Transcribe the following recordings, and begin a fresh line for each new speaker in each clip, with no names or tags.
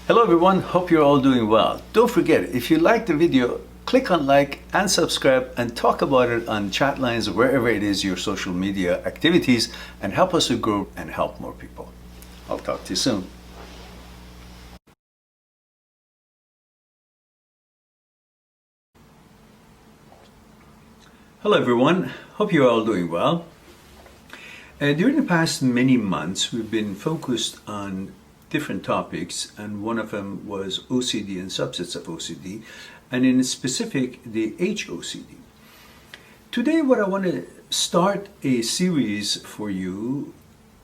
Hello everyone, hope you're all doing well. Don't forget, if you like the video, click on like and subscribe and talk about it on chat lines, wherever it is your social media activities, and help us to grow and help more people. I'll talk to you soon. Hello everyone, hope you're all doing well. During the past many months, we've been focused on different topics, and one of them was OCD and subsets of OCD, and in specific, the HOCD. Today, what I want to start a series for you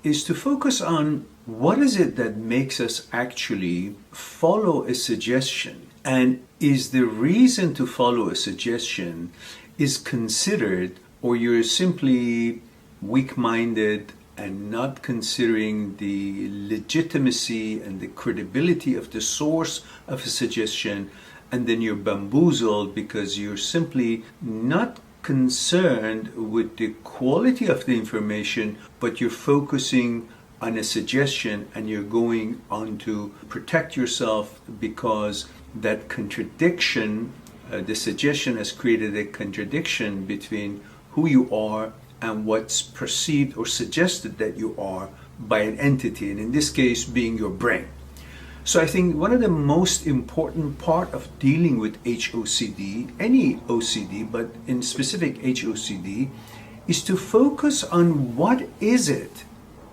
is to focus on what is it that makes us actually follow a suggestion, and is the reason to follow a suggestion is considered, or you're simply weak-minded and not considering the legitimacy and the credibility of the source of a suggestion, and then you're bamboozled because you're simply not concerned with the quality of the information, but you're focusing on a suggestion and you're going on to protect yourself because that contradiction, the suggestion has created a contradiction between who you are and what's perceived or suggested that you are by an entity, and in this case being your brain. So I think one of the most important part of dealing with HOCD, any OCD, but in specific HOCD, is to focus on what is it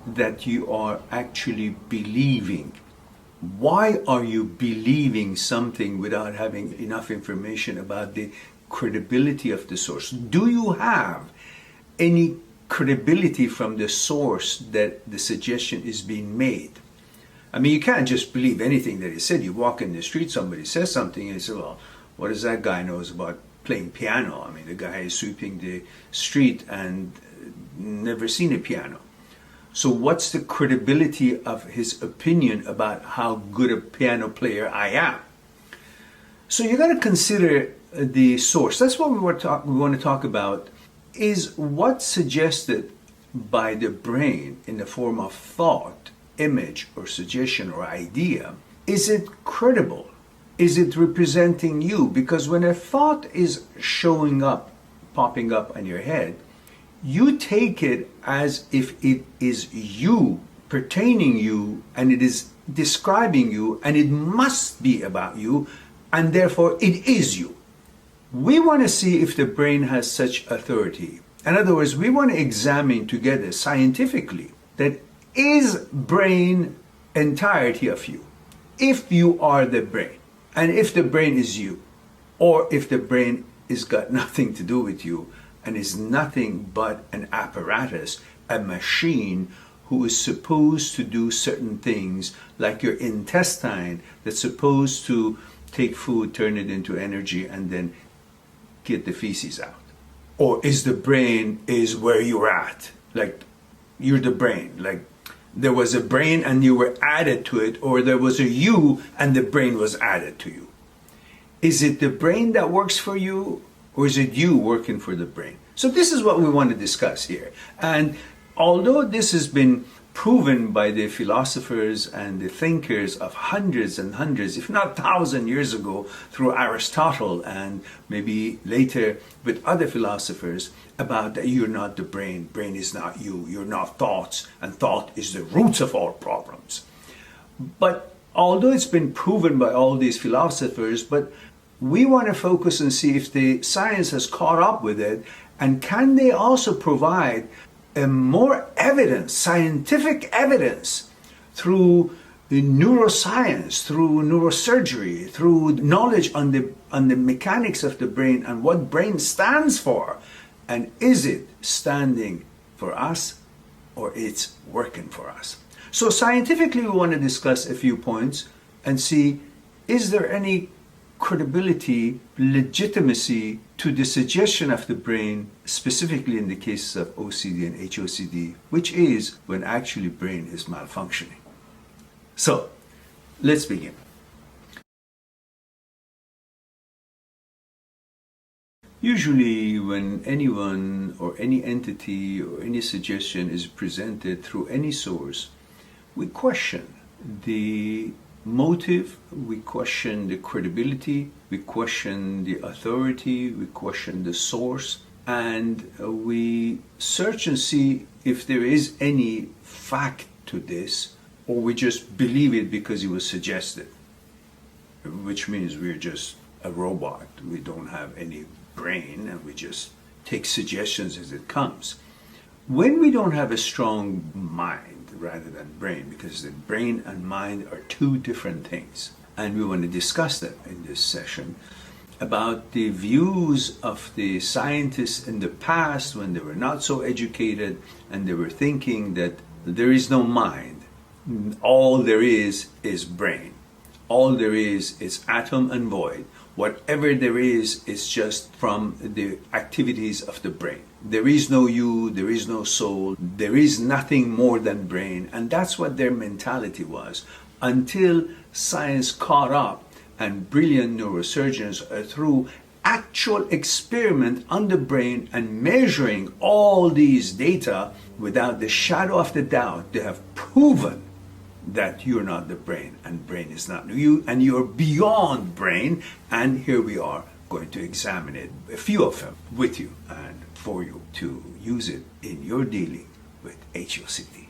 that you are actually believing. Why are you believing something without having enough information about the credibility of the source? Do you have any credibility from the source that the suggestion is being made? I mean, you can't just believe anything that is said. You walk in the street, somebody says something, and you say, well, what does that guy knows about playing piano? I mean, the guy is sweeping the street and never seen a piano. So what's the credibility of his opinion about how good a piano player I am? So you got to consider the source. That's what we want to talk about, is what's suggested by the brain in the form of thought, image, or suggestion or idea. Is it credible? Is it representing you? Because when a thought is showing up, popping up on your head, you take it as if it is you, pertaining you, and it is describing you, and it must be about you, and therefore it is you. We want to see if the brain has such authority. In other words, we want to examine together scientifically that is brain entirety of you, if you are the brain, and if the brain is you, or if the brain is got nothing to do with you and is nothing but an apparatus, a machine who is supposed to do certain things, like your intestine that's supposed to take food, turn it into energy, and then get the feces out. Or is the brain is where you're at, like you're the brain, like there was a brain and you were added to it, or there was a you and the brain was added to you. Is it the brain that works for you, or is it you working for the brain? So this is what we want to discuss here. And although this has been proven by the philosophers and the thinkers of hundreds and hundreds, if not 1,000 years ago, through Aristotle and maybe later with other philosophers, about that you're not the brain, brain is not you, you're not thoughts, and thought is the roots of all problems. But although it's been proven by all these philosophers, but we want to focus and see if the science has caught up with it, and can they also provide more evidence, scientific evidence, through neuroscience, through neurosurgery, through knowledge on the mechanics of the brain and what brain stands for, and is it standing for us or it's working for us? So scientifically, we want to discuss a few points and see, is there any credibility, legitimacy to the suggestion of the brain, specifically in the cases of OCD and HOCD, which is when actually brain is malfunctioning. So let's begin. Usually when anyone or any entity or any suggestion is presented through any source, we question the motive, we question the credibility, we question the authority, we question the source, and we search and see if there is any fact to this, or we just believe it because it was suggested, which means we're just a robot. We don't have any brain and we just take suggestions as it comes. When we don't have a strong mind rather than brain, because the brain and mind are two different things, and we want to discuss that in this session, about the views of the scientists in the past when they were not so educated and they were thinking that there is no mind. All there is brain. All there is atom and void. Whatever there is just from the activities of the brain. There is no you, there is no soul, there is nothing more than brain. And that's what their mentality was until science caught up and brilliant neurosurgeons through actual experiment on the brain and measuring all these data without the shadow of the doubt, they have proven that you're not the brain and brain is not you and you're beyond brain. And here we are going to examine it, a few of them, with you and for you to use it in your dealing with HOCD.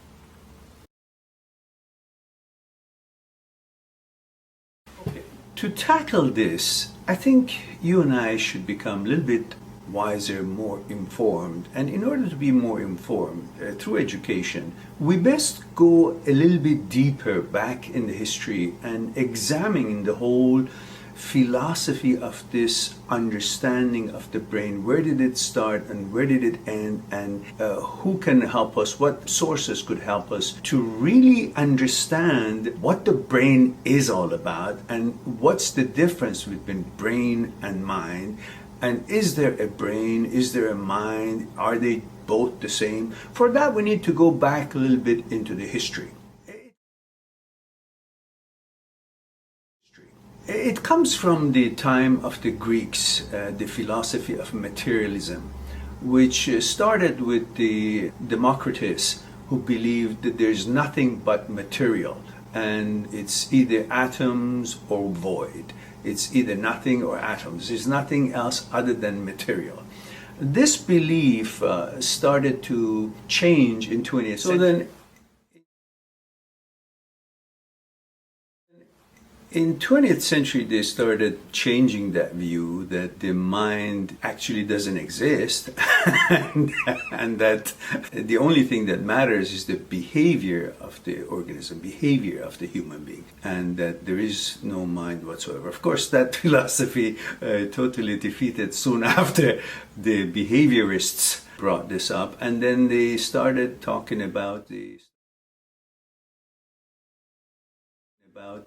Okay. To tackle this, I think you and I should become a little bit wiser, more informed. And in order to be more informed through education, we best go a little bit deeper back in the history and examine the whole philosophy of this understanding of the brain. Where did it start and where did it end, and who can help us, what sources could help us to really understand what the brain is all about and what's the difference between brain and mind. And is there a brain? Is there a mind? Are they both the same? For that, we need to go back a little bit into the history. It comes from the time of the Greeks, the philosophy of materialism, which started with the Democritus, who believed that there's nothing but material, and it's either atoms or void. It's either nothing or atoms. There's nothing else other than material. This belief started to change in 20th century. So then, in 20th century, they started changing that view that the mind actually doesn't exist and that the only thing that matters is the behavior of the organism, behavior of the human being, and that there is no mind whatsoever. Of course, that philosophy totally defeated soon after the behaviorists brought this up, and then they started talking about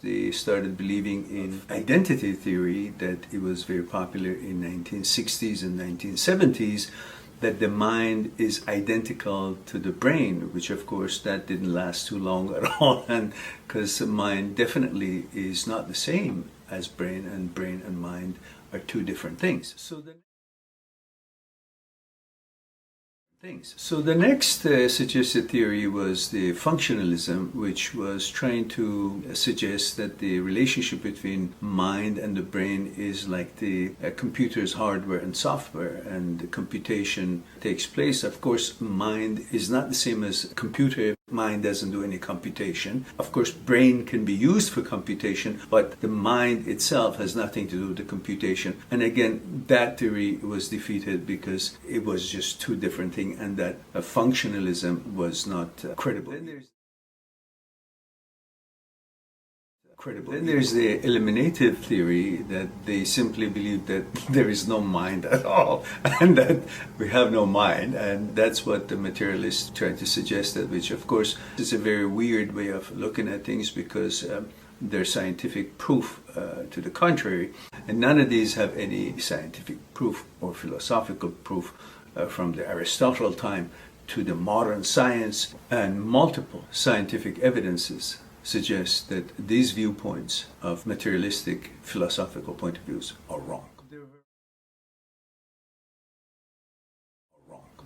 they started believing in identity theory, that it was very popular in 1960s and 1970s, that the mind is identical to the brain, which of course that didn't last too long at all, and because the mind definitely is not the same as brain and mind are two different things. So the next suggested theory was the functionalism, which was trying to suggest that the relationship between mind and the brain is like the computer's hardware and software, and the computation takes place. Of course, mind is not the same as computer. Mind doesn't do any computation. Of course, brain can be used for computation, but the mind itself has nothing to do with the computation. And again, that theory was defeated because it was just two different things, and that functionalism was not credible. Then there's the eliminative theory, that they simply believe that there is no mind at all and that we have no mind, and that's what the materialists try to suggest, that, which of course is a very weird way of looking at things, because there's scientific proof to the contrary, and none of these have any scientific proof or philosophical proof from the Aristotle time to the modern science, and multiple scientific evidences suggest that these viewpoints of materialistic philosophical point of views are wrong.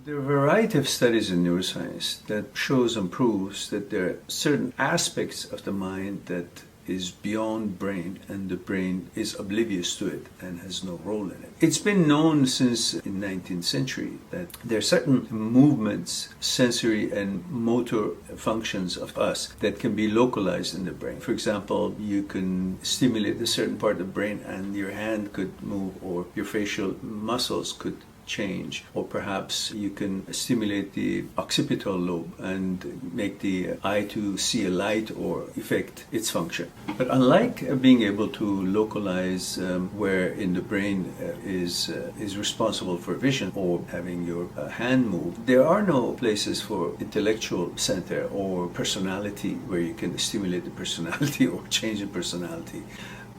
There are a variety of studies in neuroscience that shows and proves that there are certain aspects of the mind that is beyond brain, and the brain is oblivious to it and has no role in it. It's been known since the 19th century that there are certain movements, sensory and motor functions of us that can be localized in the brain. For example, you can stimulate a certain part of the brain and your hand could move, or your facial muscles could change, or perhaps you can stimulate the occipital lobe and make the eye to see a light or affect its function. But unlike being able to localize where in the brain is responsible for vision, or having your hand move, there are no places for intellectual center or personality where you can stimulate the personality or change the personality,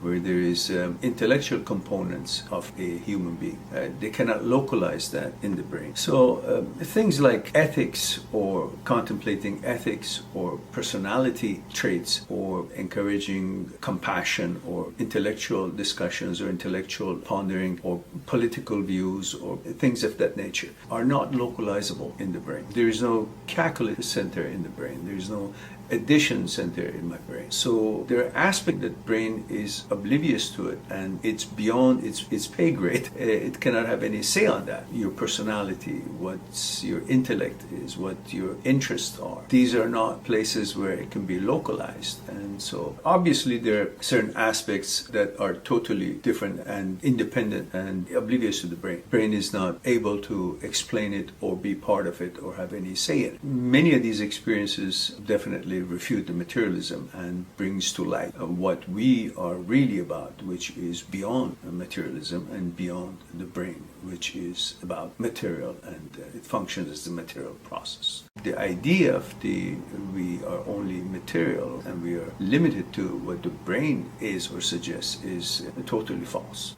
where there is intellectual components of a human being. They cannot localize that in the brain. So things like ethics, or contemplating ethics, or personality traits, or encouraging compassion, or intellectual discussions, or intellectual pondering, or political views, or things of that nature are not localizable in the brain. There is no calculus center in the brain. There is no addition center in my brain. So there are aspects that brain is oblivious to it, and it's beyond its pay grade. It cannot have any say on that. Your personality, what your intellect is, what your interests are. These are not places where it can be localized. And so obviously there are certain aspects that are totally different and independent and oblivious to the brain. Brain is not able to explain it or be part of it or have any say in it. Many of these experiences definitely refute the materialism and brings to light what we are really about, which is beyond materialism and beyond the brain, which is about material, and it functions as the material process. The idea of we are only material and we are limited to what the brain is or suggests is totally false.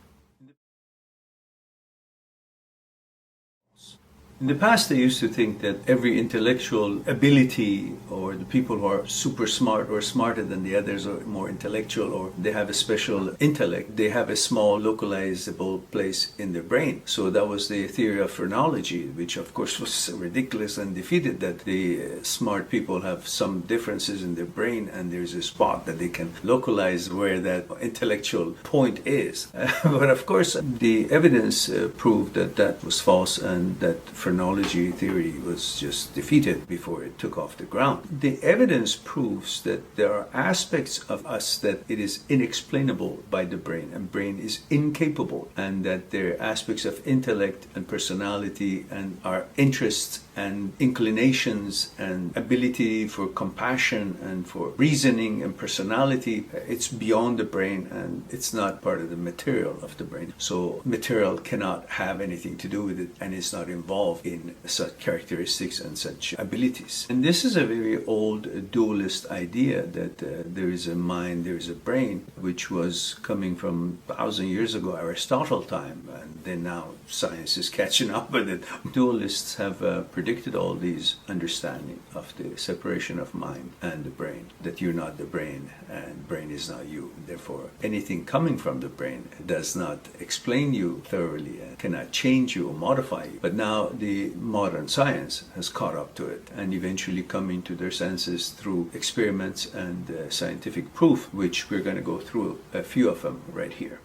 In the past, I used to think that every intellectual ability, or the people who are super smart or smarter than the others, or more intellectual, or they have a special intellect, they have a small localizable place in their brain. So that was the theory of phrenology, which of course was ridiculous and defeated, that the smart people have some differences in their brain and there's a spot that they can localize where that intellectual point is. But of course, the evidence proved that that was false, and that phrenology theory was just defeated before it took off the ground. The evidence proves that there are aspects of us that it is inexplainable by the brain, and brain is incapable, and that there are aspects of intellect and personality and our interests and inclinations and ability for compassion and for reasoning and personality. It's beyond the brain, and it's not part of the material of the brain. So material cannot have anything to do with it, and it's not involved in such characteristics and such abilities. And this is a very old dualist idea that there is a mind, there is a brain, which was coming from 1,000 years ago, Aristotle time, and then now science is catching up with it. Dualists have predicted all these understanding of the separation of mind and the brain, that you're not the brain and brain is not you. Therefore, anything coming from the brain does not explain you thoroughly and cannot change you or modify you. But now the modern science has caught up to it, and eventually coming to their senses through experiments and scientific proof, which we're going to go through a few of them right here.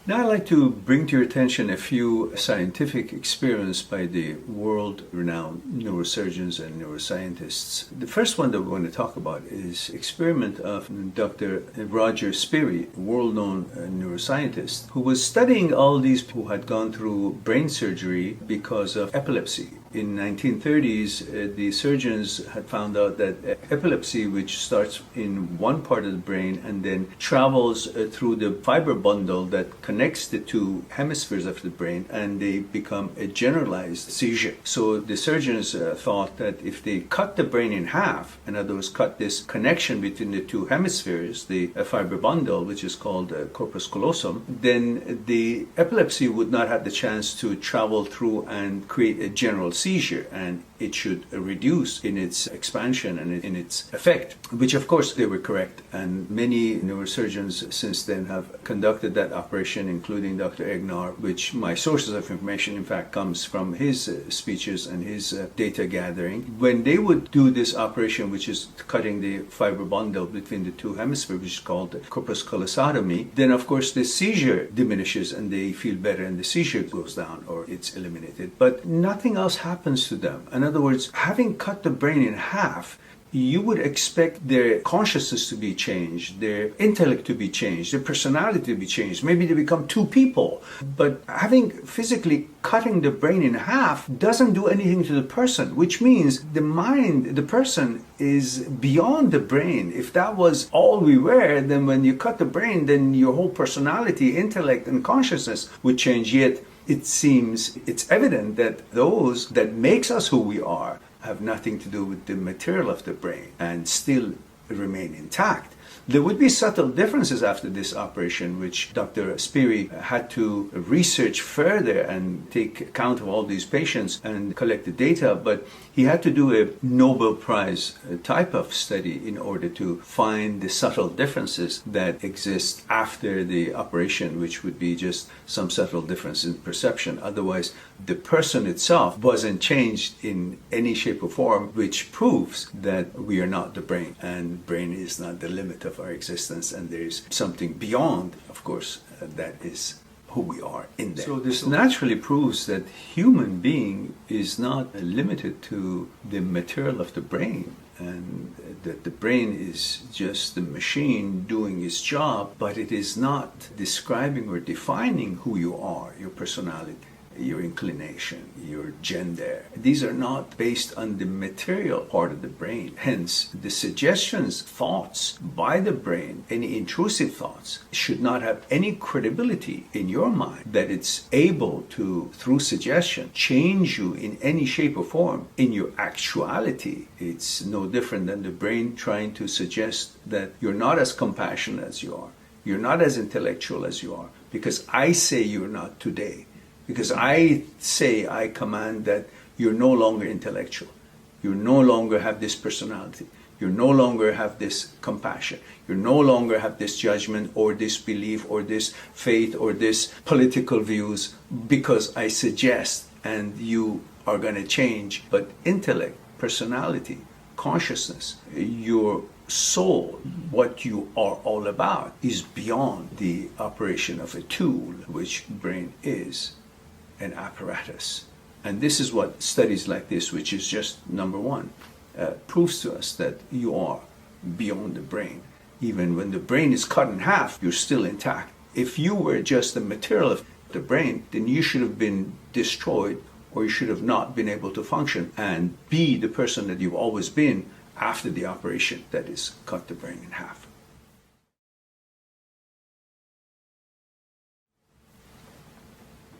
Now I'd like to bring to your attention a few scientific experiments by the world-renowned neurosurgeons and neuroscientists. The first one that we're going to talk about is experiment of Dr. Roger Sperry, a world-known neuroscientist, who was studying all these people who had gone through brain surgery because of epilepsy. In 1930s, the surgeons had found out that epilepsy, which starts in one part of the brain and then travels through the fiber bundle that connects the two hemispheres of the brain, and they become a generalized seizure. So the surgeons thought that if they cut the brain in half, in other words, cut this connection between the two hemispheres, the fiber bundle, which is called corpus callosum, then the epilepsy would not have the chance to travel through and create a general seizure. And it should reduce in its expansion and in its effect, which of course they were correct. And many neurosurgeons since then have conducted that operation, including Dr. Egnor, which my sources of information in fact comes from his speeches and his data gathering. When they would do this operation, which is cutting the fiber bundle between the two hemispheres, which is called corpus callosotomy, then of course the seizure diminishes and they feel better and the seizure goes down or it's eliminated. But nothing else happens to them. In other words, having cut the brain in half, you would expect their consciousness to be changed, their intellect to be changed, their personality to be changed. Maybe they become two people. But having physically cutting the brain in half doesn't do anything to the person, which means the mind, the person is beyond the brain. If that was all we were, then when you cut the brain, then your whole personality, intellect, and consciousness would change. Yet it seems, it's evident that those that makes us who we are have nothing to do with the material of the brain and still remain intact. There would be subtle differences after this operation, which Dr. Spiri had to research further and take account of all these patients and collect the data, but he had to do a Nobel Prize type of study in order to find the subtle differences that exist after the operation, which would be just some subtle difference in perception. Otherwise, the person itself wasn't changed in any shape or form, which proves that we are not the brain, and brain is not the limit of our existence, and there's something beyond, of course, that is who we are in there. So this naturally proves that human being is not limited to the material of the brain, and that the brain is just the machine doing its job, but it is not describing or defining who you are, your personality, your inclination, your gender. These are not based on the material part of the brain. Hence, the suggestions, thoughts by the brain, any intrusive thoughts, should not have any credibility in your mind that it's able to, through suggestion, change you in any shape or form. In your actuality, it's no different than the brain trying to suggest that you're not as compassionate as you are. You're not as intellectual as you are, because I say you're not today. Because I say, I command that you're no longer intellectual. You no longer have this personality. You no longer have this compassion. You no longer have this judgment or this belief or this faith or this political views, because I suggest and you are going to change. But intellect, personality, consciousness, your soul, what you are all about, is beyond the operation of a tool, which brain is. An apparatus. And this is what studies like this, which is just number one, proves to us that you are beyond the brain. Even when the brain is cut in half, you're still intact. If you were just the material of the brain, then you should have been destroyed, or you should have not been able to function and be the person that you've always been after the operation, that is, cut the brain in half.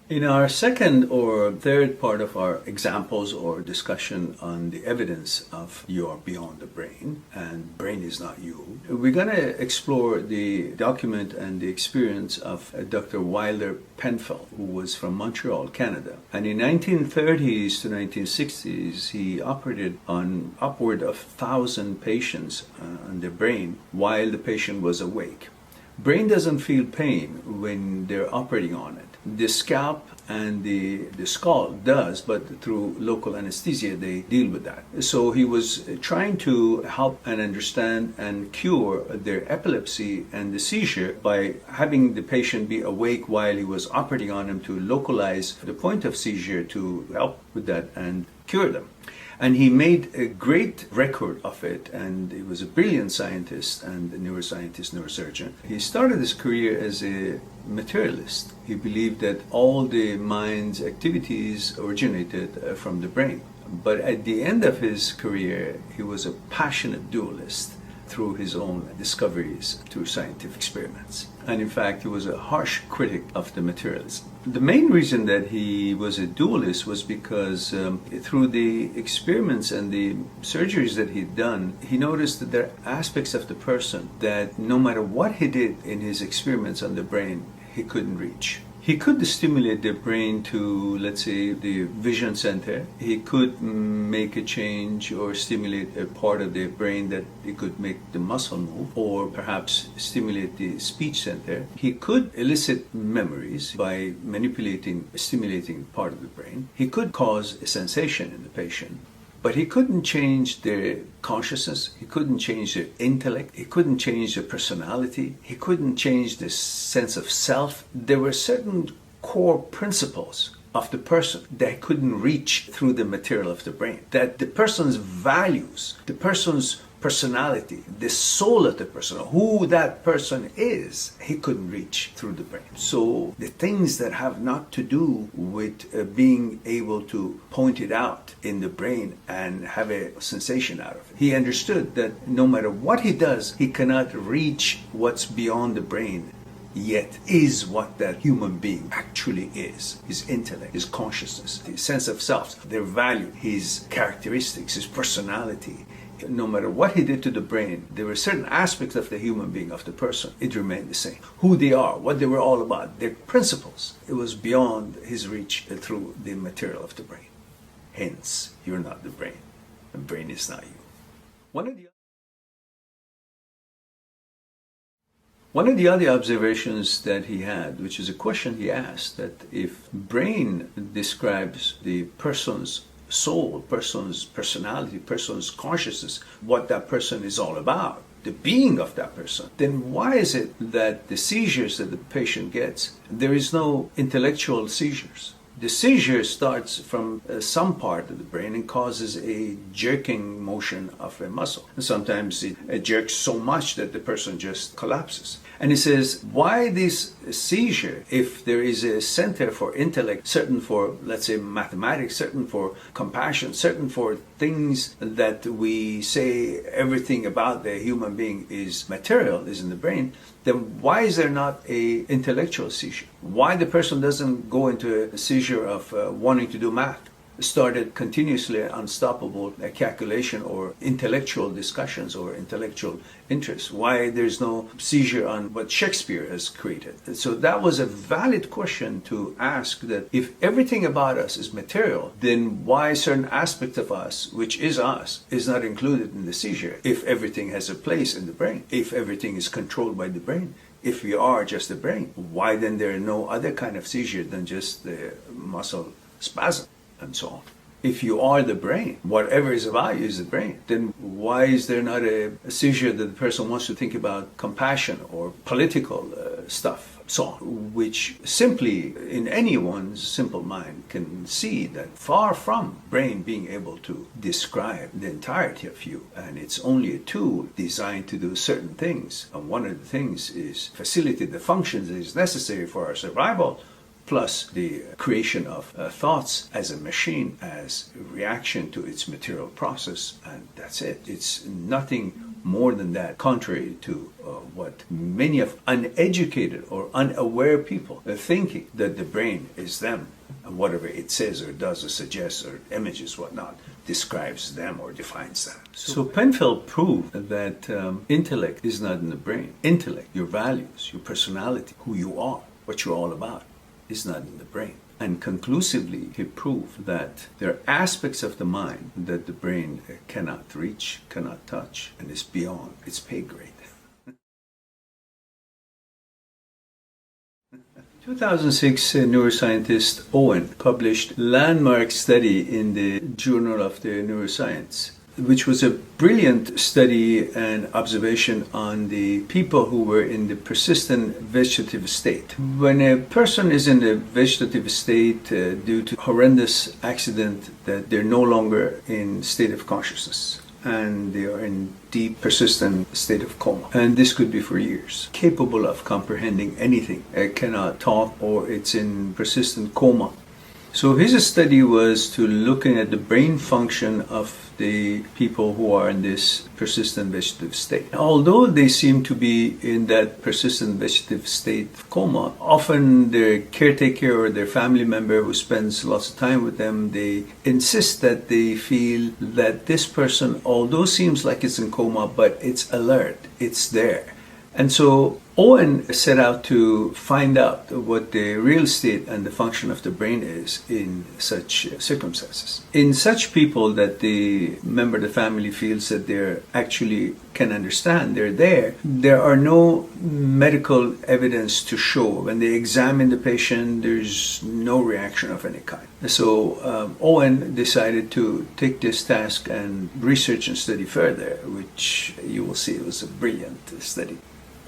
In our second or third part of our examples or discussion on the evidence of you are beyond the brain and brain is not you, we're going to explore the document and the experience of Dr. Wilder Penfield, who was from Montreal, Canada. And in 1930s to 1960s, he operated on upward of 1,000 patients on the brain while the patient was awake. Brain doesn't feel pain when they're operating on it. The scalp and the skull does, but through local anesthesia they deal with that. So he was trying to help and understand and cure their epilepsy and the seizure by having the patient be awake while he was operating on him to localize the point of seizure to help with that and cure them. And he made a great record of it, and he was a brilliant scientist and a neuroscientist, neurosurgeon. He started his career as a materialist. He believed that all the mind's activities originated from the brain. But at the end of his career, he was a passionate dualist through his own discoveries, through scientific experiments. And in fact, he was a harsh critic of the materialism. The main reason that he was a dualist was because through the experiments and the surgeries that he'd done, he noticed that there are aspects of the person that no matter what he did in his experiments on the brain, he couldn't reach. He could stimulate the brain to, let's say, the vision center. He could make a change or stimulate a part of the brain that it could make the muscle move, or perhaps stimulate the speech center. He could elicit memories by stimulating part of the brain. He could cause a sensation in the patient. But he couldn't change their consciousness, he couldn't change their intellect, he couldn't change their personality, he couldn't change the sense of self. There were certain core principles of the person that couldn't reach through the material of the brain. That the person's values, the person's personality, the soul of the person, who that person is, he couldn't reach through the brain. So the things that have not to do with being able to point it out in the brain and have a sensation out of it. He understood that no matter what he does, he cannot reach what's beyond the brain, yet is what that human being actually is. His intellect, his consciousness, his sense of self, their value, his characteristics, his personality. No matter what he did to the brain, there were certain aspects of the human being, of the person, it remained the same. Who they are, what they were all about, their principles, it was beyond his reach through the material of the brain. Hence, you're not the brain. The brain is not you. One of the other observations that he had, which is a question he asked, that if brain describes the person's soul, person's personality, person's consciousness, what that person is all about, the being of that person, then why is it that the seizures that the patient gets, there is no intellectual seizures? The seizure starts from some part of the brain and causes a jerking motion of a muscle. And sometimes it jerks so much that the person just collapses. And he says, why this seizure if there is a center for intellect, certain for, let's say, mathematics, certain for compassion, certain for things that we say everything about the human being is material, is in the brain, then why is there not a intellectual seizure? Why the person doesn't go into a seizure of wanting to do math? Started continuously unstoppable calculation or intellectual discussions or intellectual interests. Why there's no seizure on what Shakespeare has created. So that was a valid question to ask, that if everything about us is material, then why certain aspects of us, which is us, is not included in the seizure? If everything has a place in the brain, if everything is controlled by the brain, if we are just the brain, why then there are no other kind of seizure than just the muscle spasm? And so on. If you are the brain, whatever is about you is the brain, then why is there not a seizure that the person wants to think about compassion or political stuff, so on, which simply in anyone's simple mind can see that far from brain being able to describe the entirety of you, and it's only a tool designed to do certain things. And one of the things is facilitate the functions that is necessary for our survival, plus the creation of thoughts as a machine, as a reaction to its material process, and that's it. It's nothing more than that, contrary to what many of uneducated or unaware people are thinking, that the brain is them, and whatever it says or does or suggests or images, whatnot, describes them or defines them. So Penfield proved that intellect is not in the brain. Intellect, your values, your personality, who you are, what you're all about, is not in the brain. And conclusively, he proved that there are aspects of the mind that the brain cannot reach, cannot touch, and is beyond its pay grade. 2006, neuroscientist Owen published landmark study in the Journal of the Neuroscience, which was a brilliant study and observation on the people who were in the persistent vegetative state. When a person is in the vegetative state due to horrendous accident, that they're no longer in state of consciousness, and they are in deep, persistent state of coma. And this could be for years. Capable of comprehending anything, cannot talk, or it's in persistent coma. So his study was to looking at the brain function of the people who are in this persistent vegetative state. Although they seem to be in that persistent vegetative state of coma, often their caretaker or their family member who spends lots of time with them, they insist that they feel that this person, although seems like it's in coma, but it's alert, it's there. And so Owen set out to find out what the real state and the function of the brain is in such circumstances. In such people that the member of the family feels that they actually can understand, there are no medical evidence to show. When they examine the patient, there's no reaction of any kind. So Owen decided to take this task and research and study further, which you will see was a brilliant study.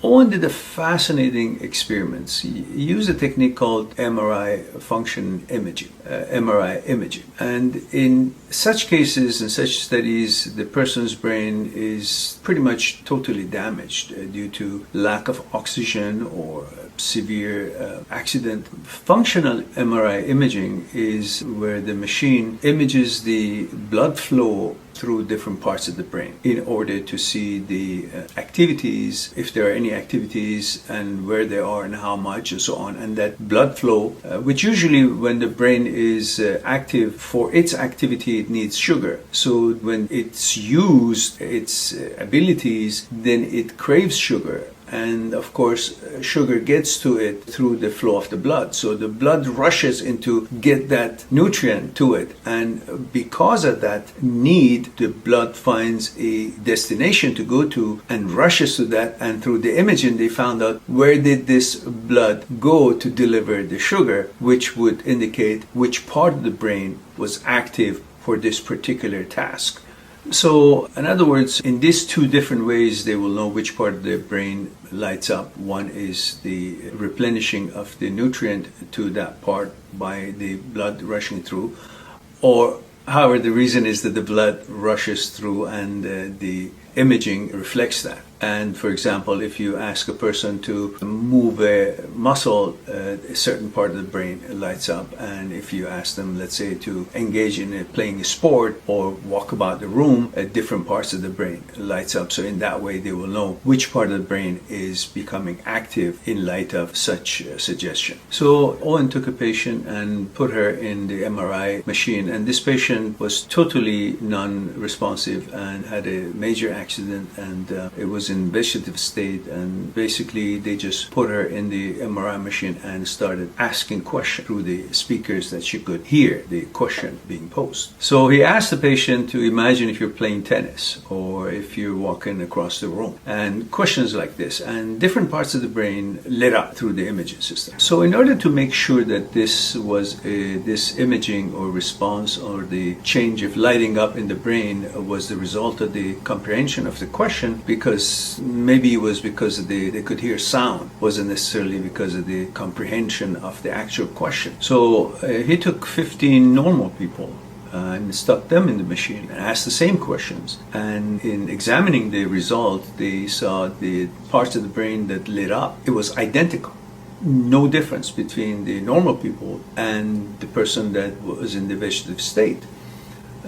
Owen did a fascinating experiments. He used a technique called MRI function imaging, MRI imaging. And in such cases, in such studies, the person's brain is pretty much totally damaged due to lack of oxygen or severe accident. Functional MRI imaging is where the machine images the blood flow through different parts of the brain in order to see the activities, if there are any activities, and where they are and how much and so on. And that blood flow, which usually when the brain is active for its activity, it needs sugar. So when it's used, its abilities, then it craves sugar. And of course, sugar gets to it through the flow of the blood. So the blood rushes in to get that nutrient to it. And because of that need, the blood finds a destination to go to and rushes to that. And through the imaging, they found out where did this blood go to deliver the sugar, which would indicate which part of the brain was active for this particular task. So, in other words, in these two different ways, they will know which part of their brain lights up. One is the replenishing of the nutrient to that part by the blood rushing through, or however, the reason is that the blood rushes through and the imaging reflects that. And for example, if you ask a person to move a muscle, a certain part of the brain lights up. And if you ask them, let's say, to engage in playing a sport or walk about the room, different parts of the brain lights up. So in that way, they will know which part of the brain is becoming active in light of such suggestion. So Owen took a patient and put her in the MRI machine. And this patient was totally non-responsive and had a major accident, and it was in vegetative state, and basically they just put her in the MRI machine and started asking questions through the speakers that she could hear the question being posed. So he asked the patient to imagine if you're playing tennis or if you're walking across the room, and questions like this, and different parts of the brain lit up through the imaging system. So in order to make sure that this was this imaging or response or the change of lighting up in the brain was the result of the comprehension of the question, because maybe it was because they could hear sound, wasn't necessarily because of the comprehension of the actual question. So he took 15 normal people and stuck them in the machine and asked the same questions. And in examining the result, they saw the parts of the brain that lit up. It was identical. No difference between the normal people and the person that was in the vegetative state.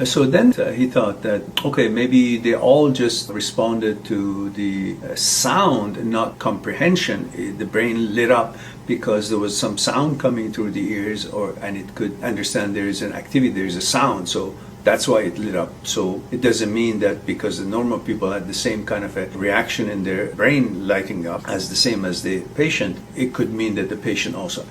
So then he thought that, okay, maybe they all just responded to the sound, not comprehension. The brain lit up because there was some sound coming through the ears, and it could understand there is an activity, there is a sound. So that's why it lit up. So it doesn't mean that because the normal people had the same kind of a reaction in their brain lighting up as the same as the patient, it could mean that the patient also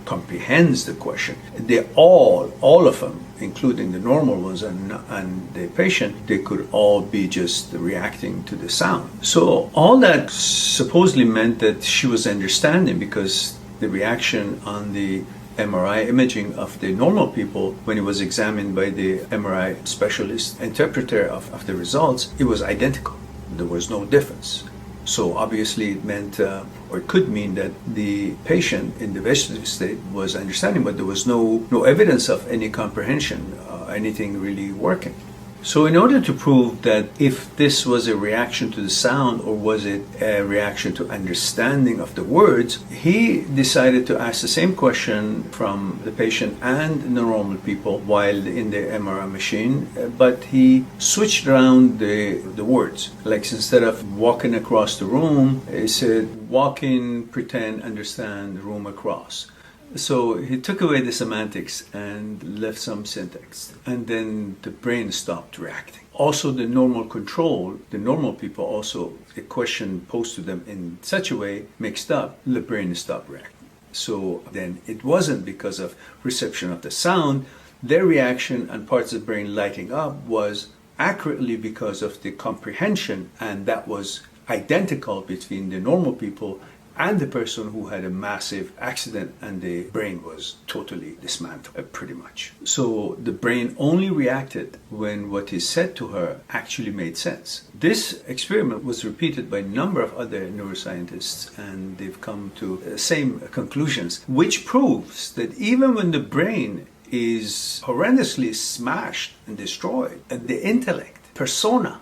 comprehends the question. They all of them, including the normal ones and the patient, they could all be just reacting to the sound. So all that supposedly meant that she was understanding, because the reaction on the MRI imaging of the normal people, when it was examined by the MRI specialist interpreter of the results, it was identical. There was no difference. So obviously it meant, or it could mean, that the patient in the vegetative state was understanding, but there was no evidence of any comprehension, anything really working. So in order to prove that if this was a reaction to the sound or was it a reaction to understanding of the words, he decided to ask the same question from the patient and the normal people while in the MRI machine, but he switched around the words. Like, instead of walking across the room, he said walk in, pretend, understand, room across. So he took away the semantics and left some syntax, and then the brain stopped reacting. Also, the normal control, the normal people also, a question posed to them in such a way mixed up, the brain stopped reacting. So then it wasn't because of reception of the sound, their reaction and parts of the brain lighting up was accurately because of the comprehension, and that was identical between the normal people and the person who had a massive accident and the brain was totally dismantled, pretty much. So the brain only reacted when what is said to her actually made sense. This experiment was repeated by a number of other neuroscientists, and they've come to the same conclusions, which proves that even when the brain is horrendously smashed and destroyed, the intellect, persona,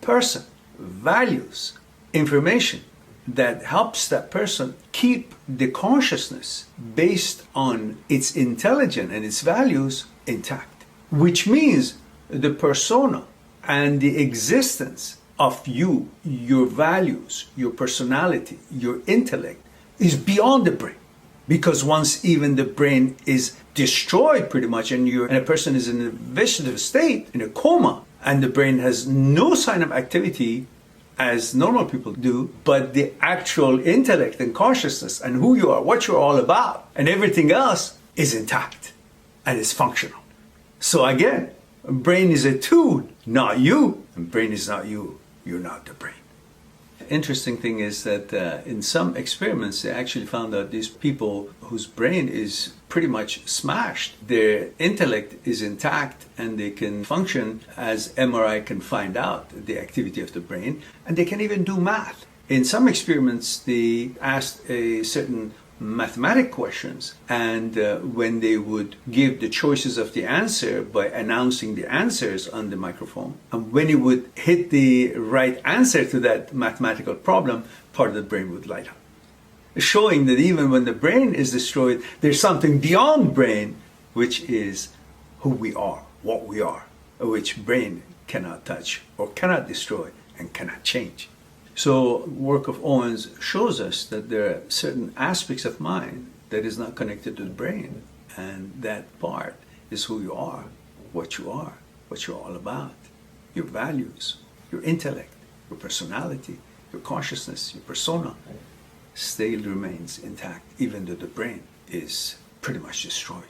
person, values, information that helps that person keep the consciousness based on its intelligence and its values intact. Which means the persona and the existence of you, your values, your personality, your intellect is beyond the brain. Because once even the brain is destroyed pretty much and a person is in a vegetative state, in a coma, and the brain has no sign of activity as normal people do, but the actual intellect and consciousness and who you are, what you're all about, and everything else is intact and is functional. So again, brain is a tool, not you. And brain is not you, you're not the brain. Interesting thing is that in some experiments they actually found out these people whose brain is pretty much smashed, their intellect is intact and they can function as MRI can find out the activity of the brain, and they can even do math. In some experiments they asked a certain mathematic questions, and when they would give the choices of the answer by announcing the answers on the microphone, and when he would hit the right answer to that mathematical problem, part of the brain would light up, showing that even when the brain is destroyed, there's something beyond brain, which is who we are, what we are, which brain cannot touch or cannot destroy and cannot change. So work of Owen's shows us that there are certain aspects of mind that is not connected to the brain, and that part is who you are, what you're all about, your values, your intellect, your personality, your consciousness, your persona still remains intact, even though the brain is pretty much destroyed.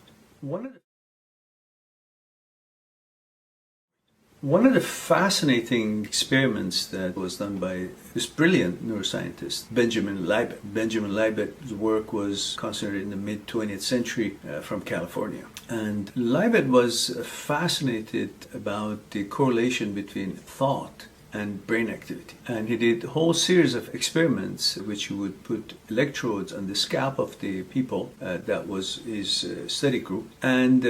One of the fascinating experiments that was done by this brilliant neuroscientist, Benjamin Libet. Benjamin Libet's work was concentrated in the mid-20th century from California. And Libet was fascinated about the correlation between thought and brain activity. And he did a whole series of experiments which he would put electrodes on the scalp of the people, that was his study group. And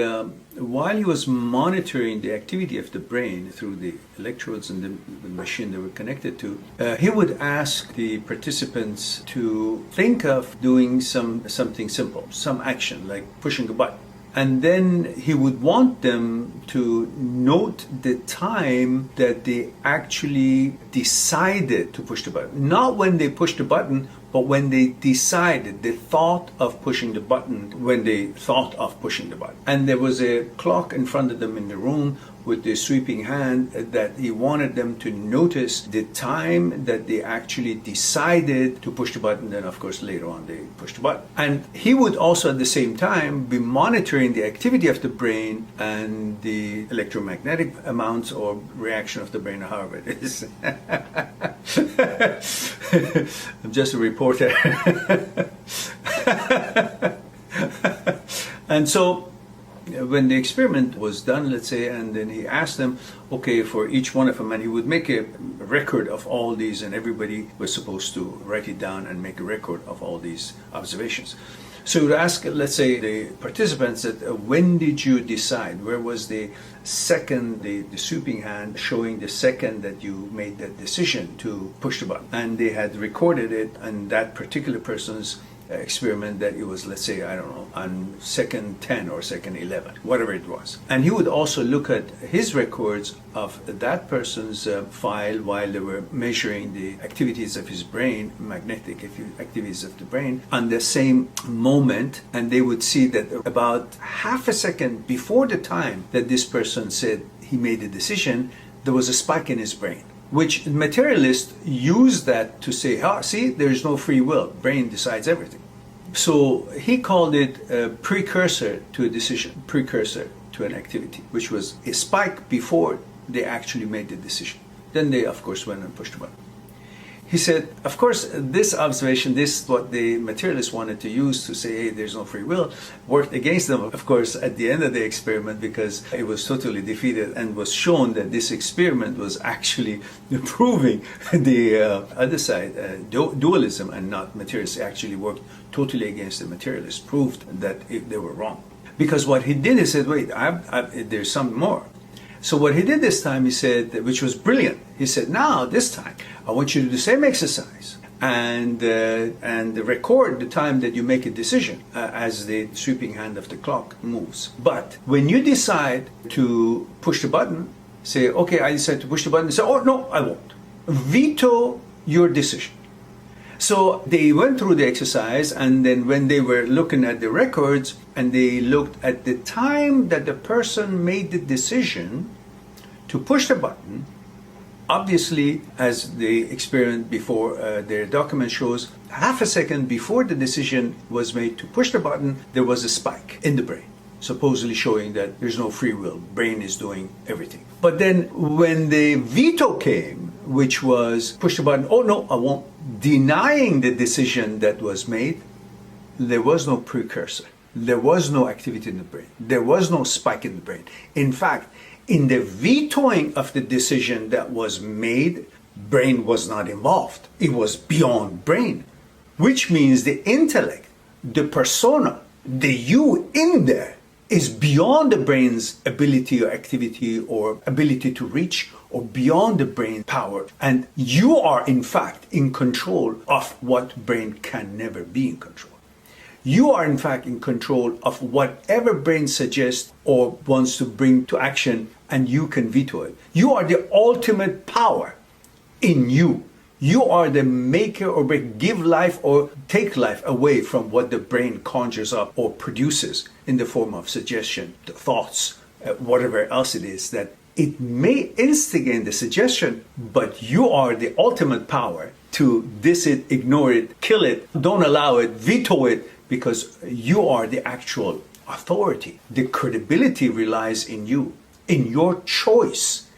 while he was monitoring the activity of the brain through the electrodes and the machine they were connected to, he would ask the participants to think of doing something simple, some action like pushing a button. And then he would want them to note the time that they actually decided to push the button. Not when they pushed the button, but when they decided, the thought of pushing the button, when they thought of pushing the button. And there was a clock in front of them in the room with the sweeping hand that he wanted them to notice the time that they actually decided to push the button. Then of course later on they pushed the button. And he would also at the same time be monitoring the activity of the brain and the electromagnetic amounts or reaction of the brain, or however it is. I'm just a reporter. And so when the experiment was done, let's say, and then he asked them, okay, for each one of them, and he would make a record of all these, and everybody was supposed to write it down and make a record of all these observations. So he would ask, let's say, the participants that when did you decide? Where was the second, the sweeping hand showing the second that you made that decision to push the button? And they had recorded it, and that particular person's experiment that it was, let's say, I don't know, on second 10 or second 11, whatever it was. And he would also look at his records of that person's file while they were measuring the activities of his brain, magnetic activities of the brain, on the same moment, and they would see that about half a second before the time that this person said he made a decision, there was a spike in his brain, which materialists use that to say, see, there's no free will, brain decides everything. So he called it a precursor to a decision, precursor to an activity, which was a spike before they actually made the decision. Then they, of course, went and pushed the button. He said, of course, this observation, this what the materialists wanted to use to say, hey, there's no free will, worked against them, of course, at the end of the experiment, because it was totally defeated and was shown that this experiment was actually proving the other side, dualism and not materialists, actually worked totally against the materialists, proved that they were wrong. Because what he did, he said, wait, there's something more. So what he did this time, he said, which was brilliant, he said, now, this time, I want you to do the same exercise and record the time that you make a decision as the sweeping hand of the clock moves. But when you decide to push the button, say, okay, I decide to push the button, say, oh, no, I won't. Veto your decision. So they went through the exercise, and then when they were looking at the records and they looked at the time that the person made the decision to push the button, obviously, as the experiment before their document shows, half a second before the decision was made to push the button, there was a spike in the brain, supposedly showing that there's no free will, brain is doing everything. But then when the veto came, which was push the button, oh no, I won't, denying the decision that was made, there was no precursor. There was no activity in the brain. There was no spike in the brain. In fact, in the vetoing of the decision that was made, brain was not involved. It was beyond brain, which means the intellect, the persona, the you in there is beyond the brain's ability or activity or ability to reach, or beyond the brain power. And you are, in fact, in control of what brain can never be in control. You are, in fact, in control of whatever brain suggests or wants to bring to action, and you can veto it. You are the ultimate power in you. You are the maker or break, give life or take life away from what the brain conjures up or produces in the form of suggestion, the thoughts, whatever else it is, that it may instigate the suggestion, but you are the ultimate power to diss it, ignore it, kill it, don't allow it, veto it, because you are the actual authority. The credibility relies in you, in your choice,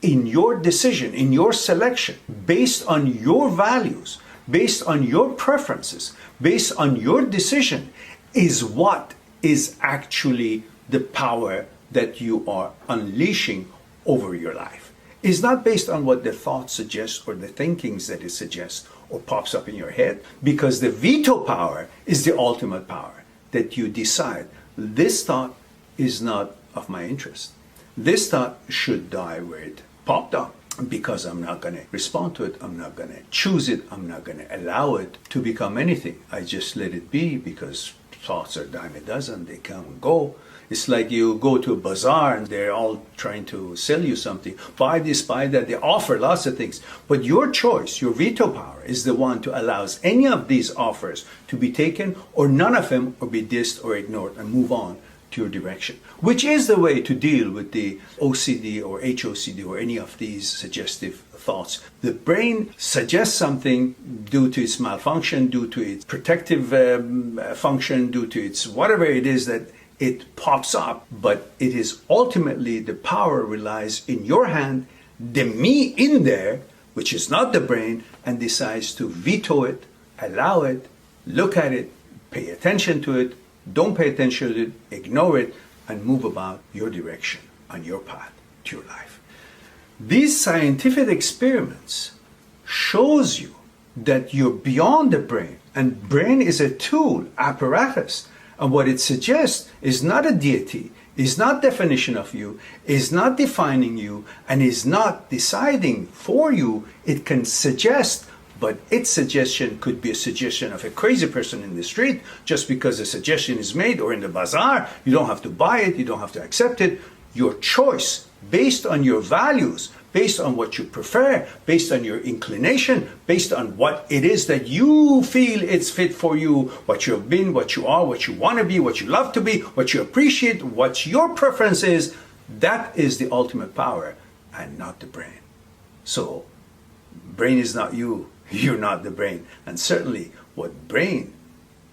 in your decision, in your selection, based on your values, based on your preferences, based on your decision, is what is actually the power that you are unleashing over your life. It's not based on what the thought suggests or the thinkings that it suggests or pops up in your head, because the veto power is the ultimate power that you decide, this thought is not of my interest. This thought should die where it popped up, because I'm not going to respond to it, I'm not going to choose it, I'm not going to allow it to become anything. I just let it be, because thoughts are dime a dozen, they come and go. It's like you go to a bazaar and they're all trying to sell you something. Buy this, buy that. They offer lots of things. But your choice, your veto power, is the one to allow any of these offers to be taken, or none of them, or be dissed or ignored, and move on to your direction. Which is the way to deal with the OCD or HOCD or any of these suggestive thoughts. The brain suggests something due to its malfunction, due to its protective function, due to its whatever it is that it pops up, but it is ultimately the power relies in your hand, the me in there, which is not the brain, and decides to veto it, allow it, look at it, pay attention to it, don't pay attention to it, ignore it, and move about your direction on your path to your life. These scientific experiments shows you that you're beyond the brain, and brain is a tool, apparatus. And what it suggests is not a deity, is not definition of you, is not defining you, and is not deciding for you. It can suggest But its suggestion could be a suggestion of a crazy person in the street. Just because a suggestion is made, or in the bazaar, you don't have to buy it, you don't have to accept it. Your choice, based on your values, based on what you prefer, based on your inclination, based on what it is that you feel it's fit for you, what you've been, what you are, what you want to be, what you love to be, what you appreciate, what your preference is, that is the ultimate power, and not the brain. So, brain is not you, you're not the brain. And certainly what brain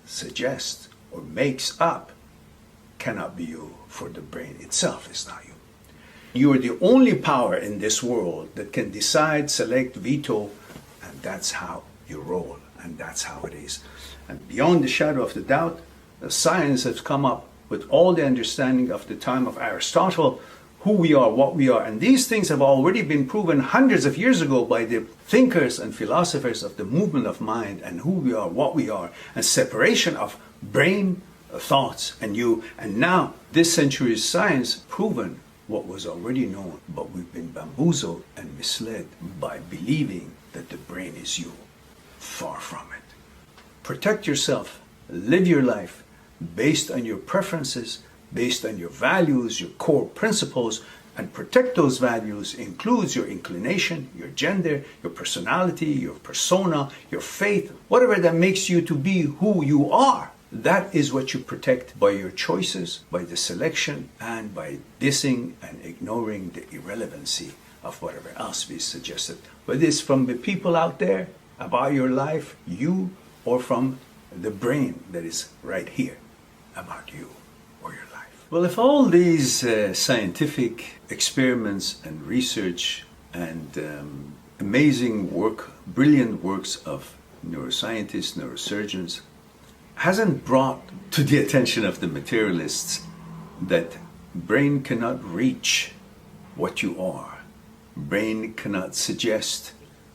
suggests or makes up cannot be you, for the brain itself is not you. You are the only power in this world that can decide, select, veto, and that's how you roll, and that's how it is. And beyond the shadow of the doubt, the science has come up with all the understanding of the time of Aristotle, who we are, what we are, and these things have already been proven hundreds of years ago by the thinkers and philosophers of the movement of mind, and who we are, what we are, and separation of brain, thoughts, and you. And now, this century's science proven what was already known, but we've been bamboozled and misled by believing that the brain is you. Far from it. Protect yourself, live your life based on your preferences, based on your values, your core principles, and protect those values includes your inclination, your gender, your personality, your persona, your faith, whatever that makes you to be who you are. That is what you protect by your choices, by the selection, and by dissing and ignoring the irrelevancy of whatever else we suggested. Whether it's from the people out there about your life, you, or from the brain that is right here about you or your life. Well, if all these scientific experiments and research and amazing work, brilliant works of neuroscientists, neurosurgeons, hasn't brought to the attention of the materialists that brain cannot reach what you are, brain cannot suggest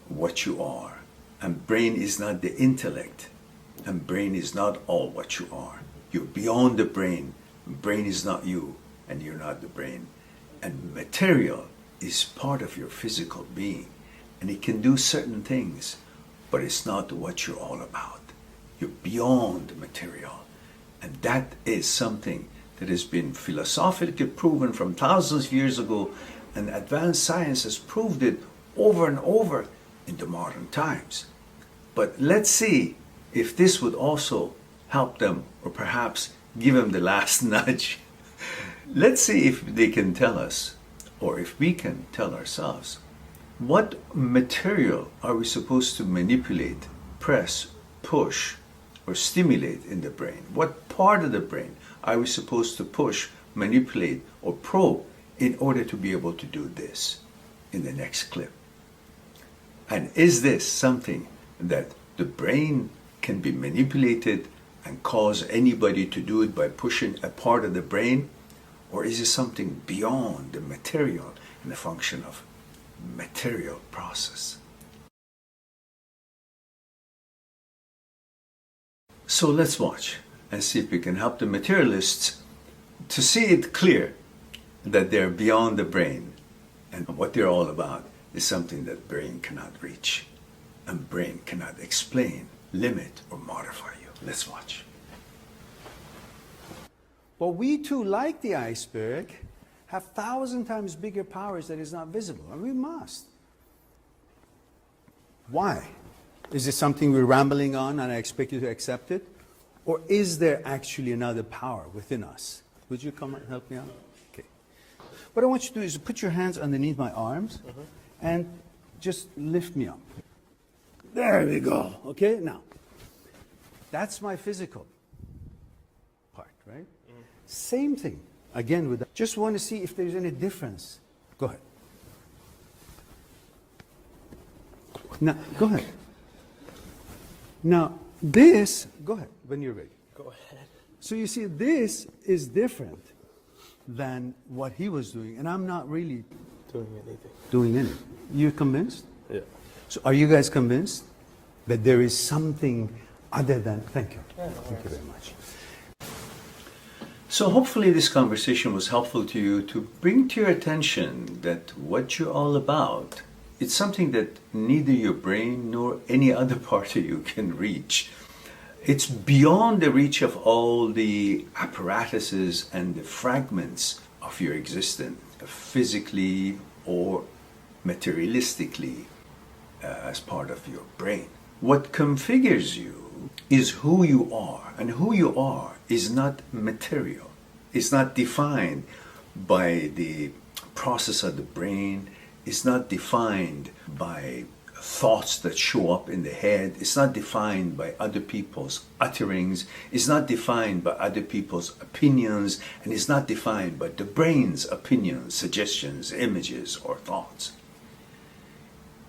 what you are, and brain is not the intellect, and brain is not all what you are. You're beyond the brain. Brain is not you, and you're not the brain. And material is part of your physical being, and it can do certain things, but it's not what you're all about. You're beyond material. And that is something that has been philosophically proven from thousands of years ago, and advanced science has proved it over and over in the modern times. But let's see if this would also help them, or perhaps give them the last nudge. Let's see if they can tell us, or if we can tell ourselves, what material are we supposed to manipulate, press, push, or stimulate in the brain? What part of the brain are we supposed to push, manipulate, or probe in order to be able to do this in the next clip? And is this something that the brain can be manipulated and cause anybody to do it by pushing a part of the brain? Or is it something beyond the material and the function of material process? So let's watch and see if we can help the materialists to see it clear that they're beyond the brain, and what they're all about is something that brain cannot reach, and brain cannot explain, limit, or modify you. Let's watch. But we too, like the iceberg, have 1,000 times bigger powers that is not visible, and we must. Why? Is it something we're rambling on and I expect you to accept it? Or is there actually another power within us? Would you come and help me out? Okay. What I want you to do is put your hands underneath my arms and just lift me up. There we go. Okay, now, that's my physical part, right? Same thing, again, with that. Just want to see if there's any difference. Go ahead. Now, go ahead. Now, this, go ahead, when you're ready.
Go ahead.
So you see, this is different than what he was doing, and I'm not really doing anything. You convinced?
Yeah.
So are you guys convinced that there is something other than, thank you.
Yeah,
Thank you very much. So hopefully this conversation was helpful to you to bring to your attention that what you're all about it's something that neither your brain nor any other part of you can reach. It's beyond the reach of all the apparatuses and the fragments of your existence, physically or materialistically, as part of your brain. What configures you is who you are, and who you are is not material. It's not defined by the process of the brain. It's not defined by thoughts that show up in the head. It's not defined by other people's utterings. It's not defined by other people's opinions. And it's not defined by the brain's opinions, suggestions, images, or thoughts.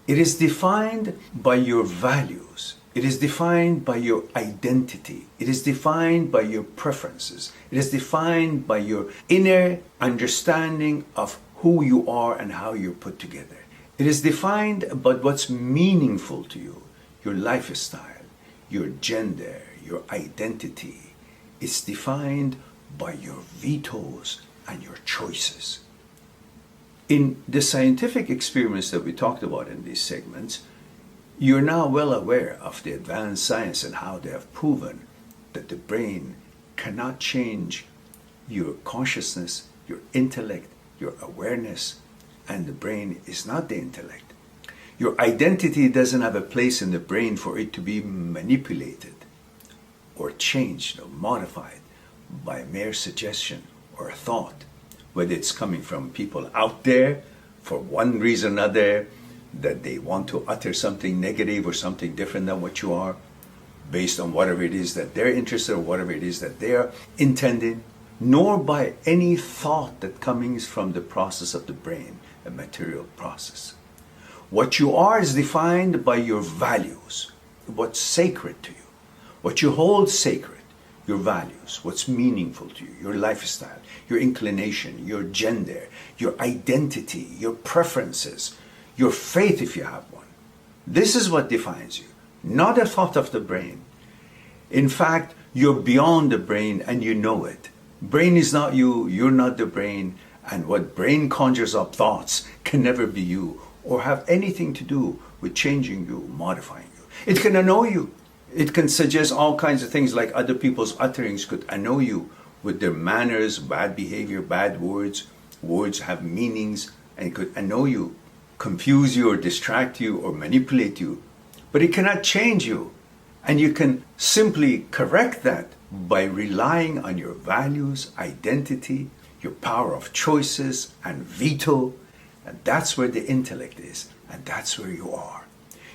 It is defined by your values. It is defined by your identity. It is defined by your preferences. It is defined by your inner understanding of who you are and how you're put together. It is defined by what's meaningful to you, your lifestyle, your gender, your identity. It's defined by your vetoes and your choices. In the scientific experiments that we talked about in these segments, you're now well aware of the advanced science and how they have proven that the brain cannot change your consciousness, your intellect, your awareness, and the brain is not the intellect. Your identity doesn't have a place in the brain for it to be manipulated or changed or modified by a mere suggestion or a thought, whether it's coming from people out there for one reason or another, that they want to utter something negative or something different than what you are, based on whatever it is that they're interested or whatever it is that they're intending, nor by any thought that comes from the process of the brain, a material process. What you are is defined by your values, what's sacred to you, what you hold sacred, your values, what's meaningful to you, your lifestyle, your inclination, your gender, your identity, your preferences, your faith if you have one. This is what defines you, not a thought of the brain. In fact, you're beyond the brain and you know it. Brain is not you, you're not the brain, and what brain conjures up thoughts can never be you or have anything to do with changing you, modifying you. It can annoy you. It can suggest all kinds of things, like other people's utterings could annoy you with their manners, bad behavior, bad words. Words have meanings and it could annoy you, confuse you or distract you or manipulate you. But it cannot change you. And you can simply correct that by relying on your values, identity, your power of choices and veto. And that's where the intellect is. And that's where you are.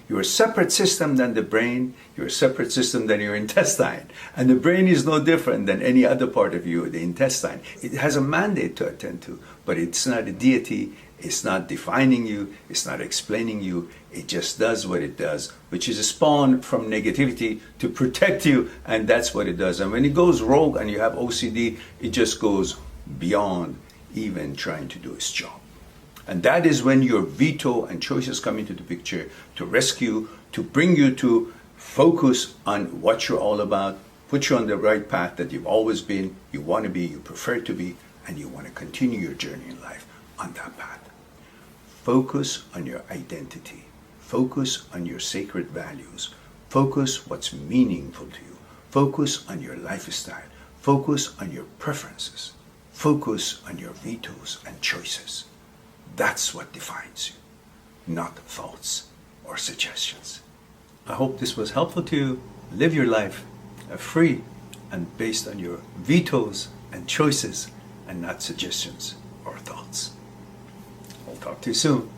You're a separate system than the brain. You're a separate system than your intestine. And the brain is no different than any other part of you, the intestine. It has a mandate to attend to, but it's not a deity. It's not defining you. It's not explaining you. It just does what it does, which is a spawn from negativity to protect you. And that's what it does. And when it goes rogue and you have OCD, it just goes beyond even trying to do its job. And that is when your veto and choices come into the picture to rescue, to bring you to focus on what you're all about, put you on the right path that you've always been, you want to be, you prefer to be, and you want to continue your journey in life on that path. Focus on your identity. Focus on your sacred values. Focus what's meaningful to you. Focus on your lifestyle. Focus on your preferences. Focus on your vetoes and choices. That's what defines you, not thoughts or suggestions. I hope this was helpful to you. Live your life free and based on your vetoes and choices and not suggestions or thoughts. I'll talk to you soon.